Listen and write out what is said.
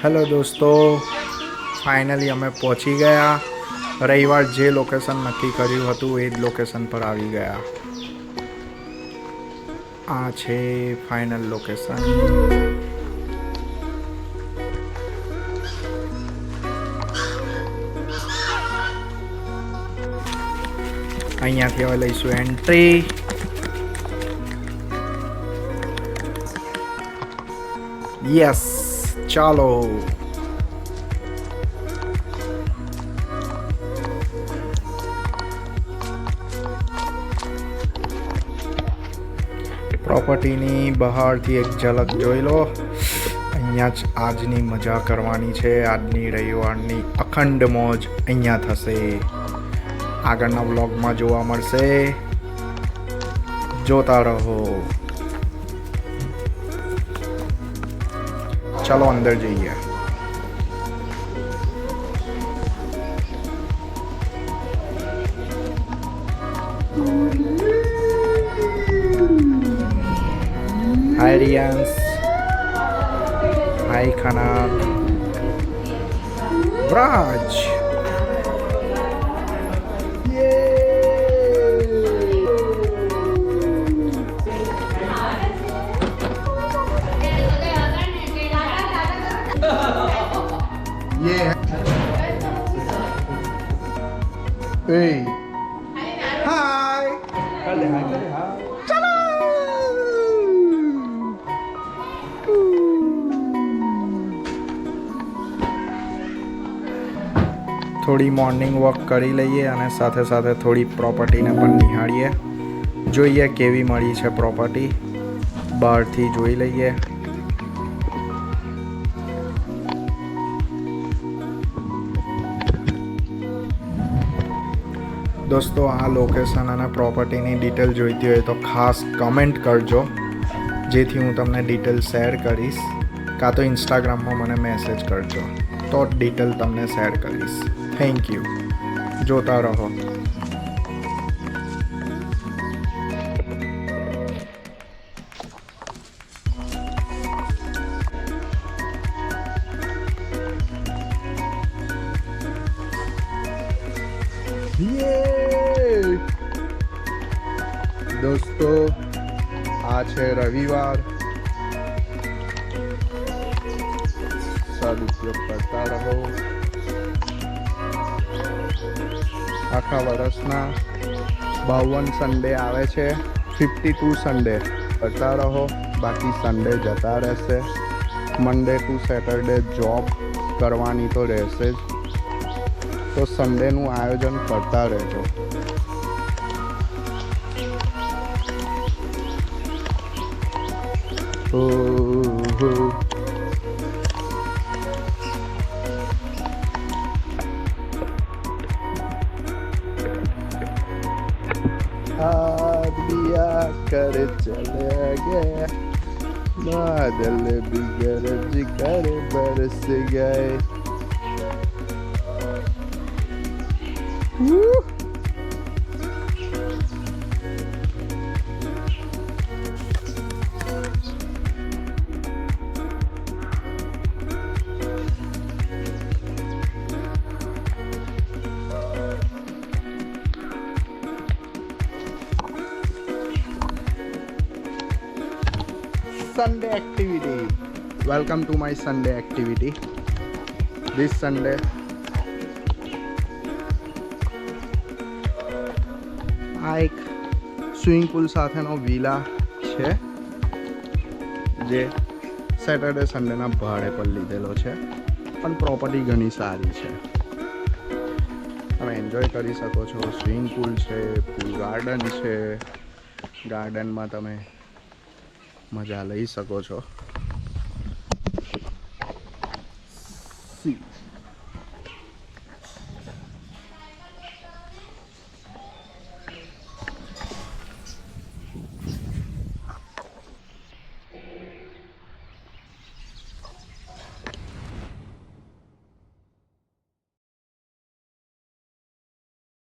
Hello દોસ્તો, finally અમે પહોંચી ગયા. રવિવાર જે લોકેશન નક્કી કર્યું હતું એ જ લોકેશન પર આવી ગયા. આ છે ફાઇનલ લોકેશન. અહીંયાથી હવે લઈશું એન્ટ્રી. યસ, ચાલો. પ્રોપર્ટીની બહારથી એક ઝલક જોઈ લો. અહીંયા જ આજની મજા કરવાની છે. આજની રવિવારની અખંડ મોજ અહીંયા થશે. આગળના વ્લોગમાં જોવા મળશે. જોતા રહો. ચાલો અંદર જઈએ. હાય રિયાન્સ, હાય ખનાક, બ્રાજ. Hey. Hi. Kali hi. Chalo. થોડી મોર્નિંગ વોક કરી લઈએ અને સાથે સાથે થોડી પ્રોપર્ટીને પણ નિહાળીએ. જોઈએ કેવી મળી છે પ્રોપર્ટી. બહારથી જોઈ લઈએ. દોસ્તો, આ લોકેશન અને પ્રોપર્ટીની ડિટેલ જોઈતી હોય તો ખાસ કમેન્ટ કરજો, જેથી હું તમને ડિટેલ શેર કરીશ. કાં તો ઇન્સ્ટાગ્રામમાં મને મેસેજ કરજો, તો ડિટેલ તમને શેર કરીશ. Thank you. જોતા રહો. દોસ્તો, આ છે રવિવાર. સદુપયોગ કરતા રહો. આખા વર્ષના 52 સન્ડે આવે છે. 52 સન્ડે કરતા રહો. બાકી સન્ડે જતા રહેશે. મંડે ટુ સેટરડે જોબ કરવાની તો રહેશે જ. તો સન્ડેનું આયોજન કરતા રહેજો. दिया कर चले गए, बादल भी गरज कर बरस गए. Sunday activity. Welcome to my Sunday activity. This Sunday આ એક સ્વિમિંગ પુલ સાથેનો વિલા છે, જે સેટરડે સન્ડેના ભાડે પર લીધેલો છે. પણ પ્રોપર્ટી ઘણી સારી છે. તમે એન્જોય કરી શકો છો. સ્વિમિંગ પુલ છે, પુલ ગાર્ડન છે. ગાર્ડનમાં તમે મજા લઈ શકો છો. સી